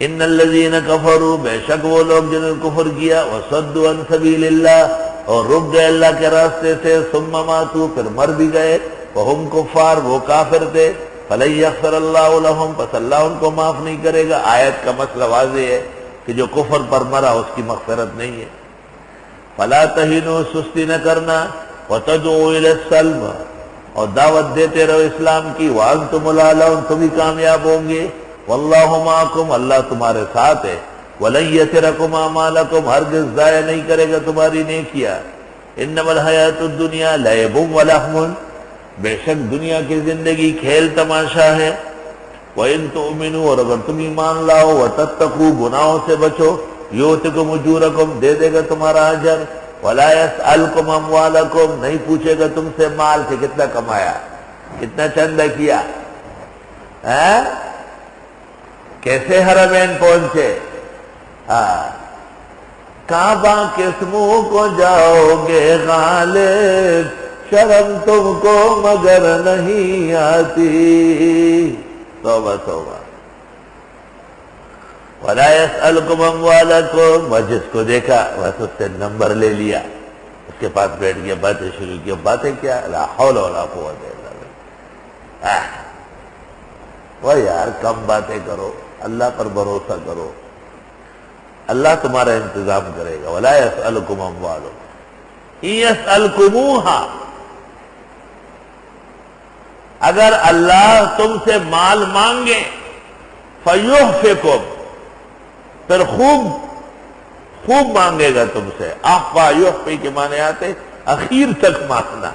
ان الذین کفروا، بے شک وہ لوگ جنہوں نے کفر کیا، وصدوا عن سبیل اللہ، اور رک گئے اللہ کے راستے سے، ثم ماتوا، پھر مر بھی گئے، وہم کفار، وہ کافر تھے، فلن یغفر اللہ لہم، پس اللہ ان کو معاف نہیں کرے گا۔ آیت کا مسئلہ واضح ہے کہ جو کفر پر مرا اس کی مغفرت نہیں ہے۔ فلا تہنوا، سستی نہ کرنا، وتدعوا الی السلم، اور دعوت دیتے رہو اسلام کی، وانتم الاعلون، تم ہی کامیاب ہوں گے، واللہ معکم، اللہ تمہارے ساتھ ہے، ولن یترکم اعمالکم، ہرگز ضائع نہیں کرے گا تمہاری نیکیاں۔ انما الحیات الدنیا لعب ولہو، بے شک دنیا کی زندگی کھیل تماشا ہے، وَإِن تُؤْمِنُوا، اور اگر تم ایمان لاؤ، وَتَتَّقُوا، گناہوں سے بچو، یُؤْتِکُمْ أُجُورَکُم، دے دے گا تمہارا اجر، وَلَا يَسْأَلْکُمْ أَمْوَالَکُم، نہیں پوچھے گا تم سے مال کہ کتنا کمایا، کتنا چندہ کیا، کیسے حرمین پہنچے، کعبہ کسموں کو جاؤ گے غالب، شرم تم کو مگر نہیں آتی۔ توبہ توبہ۔ وَلَا يَسْأَلْكُمْ أَمْوَالَكُمْ، اور جس کو دیکھا بس اس سے نمبر لے لیا، اس کے پاس بیٹھ گیا، باتیں شروع کی۔ باتیں کیا؟ لا حول ولا قوت الا باللہ۔ وہ یار کم باتیں کرو، اللہ پر بھروسہ کرو، اللہ تمہارا انتظام کرے گا۔ وَلَا يَسْأَلْكُمْ أَمْوَالُكُمْ إِن يَسْأَلْكُمُوهَا، اگر اللہ تم سے مال مانگے، فَيُحْفِكُمْ، پھر خوب مانگے گا تم سے۔ احفا یحفی کے معنی آتے اخیر تک مانگنا۔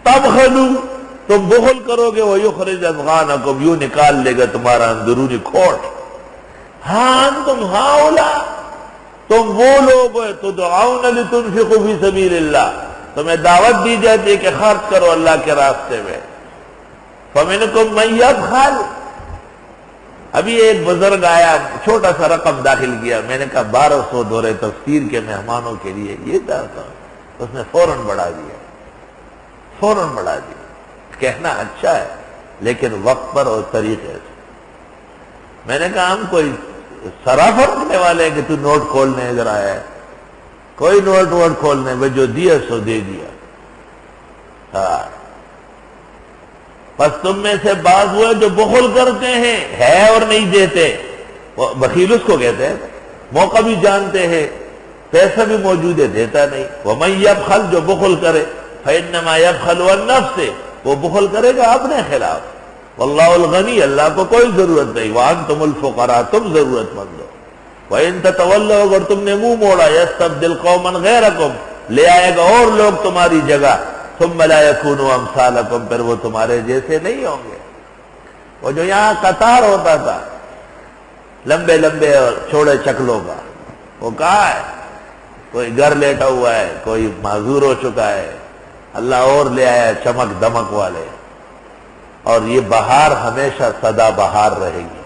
تبخلوا، تم بخل کرو گے، وَيُخْرِجْ أَضْغَانَكُمْ، یوں نکال لے گا تمہارا اندرونی کھوٹ۔ ہاں انتم ہؤلاء، تم وہ لوگ ہو تدعون لتنفقوا فی سبیل اللہ، تمہیں دعوت دی جاتی ہے کہ خرچ کرو اللہ کے راستے میں۔ فَمِنْكُمْ مَن يَبْخَلُ، ابھی ایک بزرگ آیا، چھوٹا سا رقم داخل کیا، میں نے کہا 1200 دورے تفسیر کے مہمانوں کے لیے یہ چاہتا ہوں، اس نے فوراً بڑھا دیا۔ کہنا اچھا ہے لیکن وقت پر اور طریقے سے۔ میں نے کہا ہم کوئی صرافہ رکھنے والے ہیں کہ تو نوٹ کھولنے ادھر آیا ہے؟ کوئی نوٹ کھولنے میں جو دیا سو دے دیا۔ ہاں، پس تم میں سے بعض ہوئے جو بخل کرتے ہیں، ہے اور نہیں دیتے، بخیل اس کو کہتے ہیں، موقع بھی جانتے ہیں، پیسہ بھی موجود ہے، دیتا نہیں۔ وَمَن يَبْخَلْ، جو بخل کرے، فَإِنَّمَا يَبْخَلُ عَن نَفْسِهِ، وہ بخل کرے گا اپنے خلاف۔ وَاللَّهُ الْغَنِيُّ، اللہ کو کوئی ضرورت نہیں، وَأَنْتُمُ الْفُقَرَاءُ، تم ضرورت مند ہو۔ وَإِن تَتَوَلَّوْا، اگر تم نے منہ موڑا، يَسْتَبْدِلْ قَوْمًا غَيْرَكُمْ، لے آئے گا اور لوگ تمہاری جگہ، ثُمَّ لَا يَكُونُوا أَمْثَالَكُمْ، پھر وہ تمہارے جیسے نہیں ہوں گے۔ وہ جو یہاں قطار ہوتا تھا لمبے لمبے اور چھوڑے چکلوں کا، وہ کہاں ہے؟ کوئی گھر لیٹا ہوا ہے، کوئی معذور ہو چکا ہے، اللہ اور لے آیا چمک دمک والے۔ اور یہ بہار ہمیشہ سدا بہار رہے گی،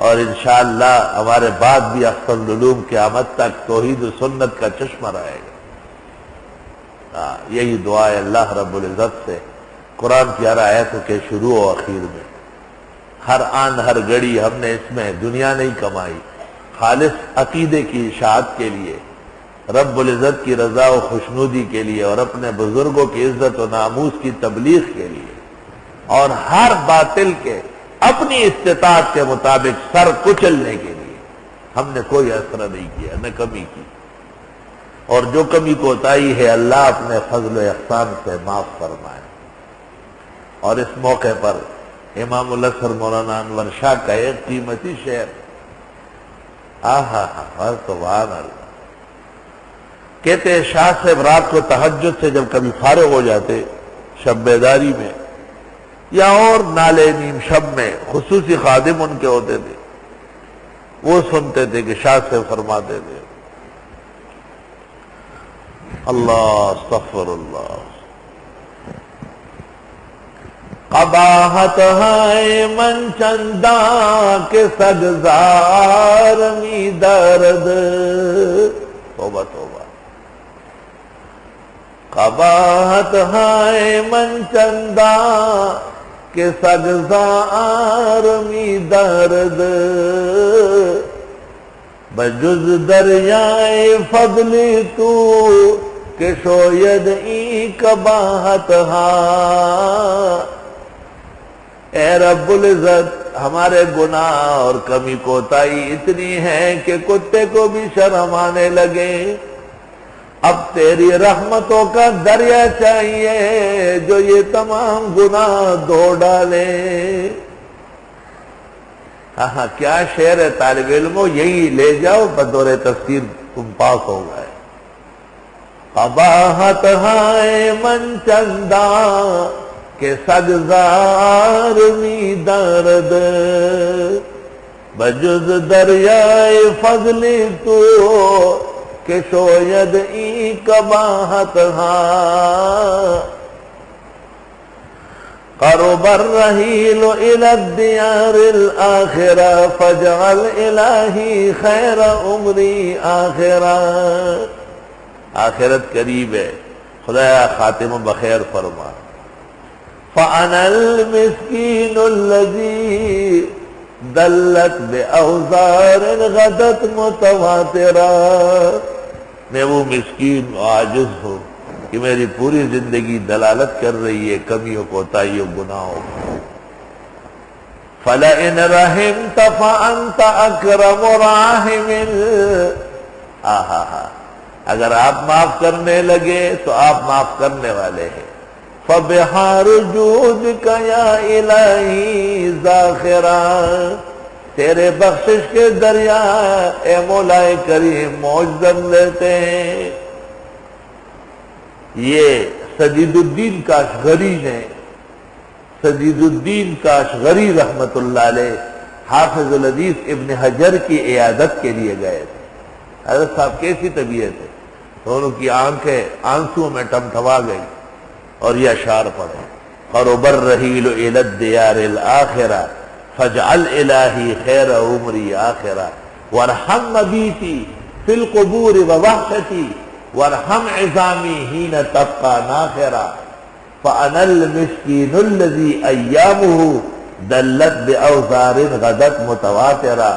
اور انشاءاللہ ہمارے بعد بھی احسن العلوم قیامت تک توحید و سنت کا چشمہ رہے گا۔ یہی دعا ہے اللہ رب العزت سے قرآن کی ہر آیتوں کے شروع و اخیر میں۔ ہر آن ہر گھڑی ہم نے اس میں دنیا نہیں کمائی، خالص عقیدے کی اشاعت کے لیے، رب العزت کی رضا و خوشنودی کے لیے، اور اپنے بزرگوں کی عزت و ناموس کی تبلیغ کے لیے، اور ہر باطل کے اپنی استطاعت کے مطابق سر کچلنے کے لیے ہم نے کوئی اثر نہیں کیا، نہ کمی کی، اور جو کمی کوتاہی ہے اللہ اپنے فضل و احسان سے معاف فرمائے۔ اور اس موقع پر امام الازہر مولانا انور شاہ کا ایک قیمتی شعر، سبحان اللہ، کہتے ہیں شاہ صاحب رات کو تہجد سے جب کبھی فارغ ہو جاتے شب بیداری میں یا اور نالے نیم شب میں، خصوصی خادم ان کے ہوتے تھے، وہ سنتے تھے کہ شاہ صاحب فرماتے تھے، اللہ استغفر اللہ، قباحت ہے من چندہ کے سگزار می درد، توبہ توبہ، قباحت ہے من چندہ کہ سگزار می درد بجز دریائے فضل تو کہ شوید ای کباہت ہاں۔ اے رب العزت ہمارے گناہ اور کمی کوتاہی اتنی ہے کہ کتے کو بھی شرم آنے لگے، اب تیری رحمتوں کا دریا چاہیے جو یہ تمام گناہ دھو ڈالے۔ ہاں کیا شعر ہے طالب علموں، یہی لے جاؤ بطور تفسیر تم پاس ہو گئے۔ قباحت ہائے من چندہ کہ سگزار می درد بجز دریائے فضل تو کہ شوید ای کباہت ہاں۔ قرب الرحیل الی الدیار الاخرہ فاجعل الہی خیر عمری آخرہ۔ آخرت قریب ہے، خدایا خاتمہ بخیر فرما۔ فَأَنَا الْمِسْكِينُ الَّذِي دَلَّتْ بِأَوْزَارٍ غَدَتْ مُتَوَاتِرًا، میں وہ مسکین و عاجز ہوں کہ میری پوری زندگی دلالت کر رہی ہے کمیوں کوتاہیوں گناہوں۔ فَلَئِنْ رَحِمْتَ فَأَنْتَ أَكْرَمُ رَاحِمٍ۔ اگر آپ معاف کرنے لگے تو آپ معاف کرنے والے ہیں۔ فَبِحَارُ جُودِكَ يَا إِلَٰهِي ذَاخِرًا، تیرے بخشش کے دریا اے مولا کریم موج دم لیتے ہیں۔ یہ سجید الدین کاشغری نے، سجید الدین کاشغری رحمت اللہ علیہ حافظ الحدیث ابن حجر کی عیادت کے لیے گئے تھے۔ حضرت صاحب کیسی طبیعت ہے، دونوں کی آنکھیں آنسوں میں ٹمٹما گئی اور یہ اشعار پڑھے۔ قرب الرحیل الی الدیار الاخرہ فاجعل الہی خیر عمری آخرہ وارحم مبیتی فی القبور ووحشتی وارحم عظامی حین تبقى ناخرہ فانا المسکین الذی ایامہ دلت باوزار غدت متواترہ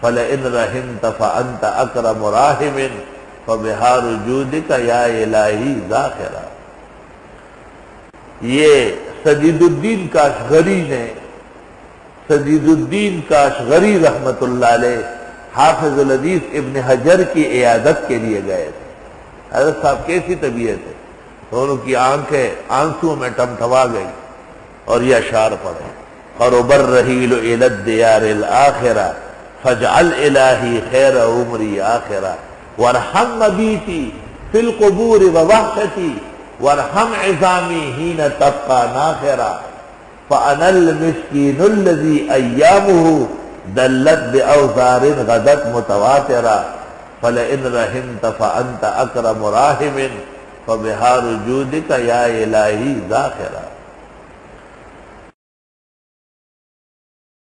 فلئن رحمت فانت اکرم راحم فبحار جودک یا الہی ذاخرہ۔ یہ سجید الدین کاشغری نے، سجید الدین کاشغری رحمت اللہ علیہ حافظ الحدیث ابن حجر کی عیادت کے لیے گئے تھے۔ حضرت صاحب کیسی طبیعت ہے، دونوں کی آنکھیں آنسوں میں ٹمٹما گئی اور یہ اشعار پڑھے۔ قرب الرحیل الی الدیار الاخرہ فاجعل الہی خیر عمری آخرہ وارحم مبیتی فی القبور ووحشتی وارحم عظامی حین تبقى ناخرہ فانا المسکین الذی ایامہ دلت باوزار غدت متواترہ فلئن رحمت فانت اکرم راحم فبحار جودک یا الہی ذاخرہ۔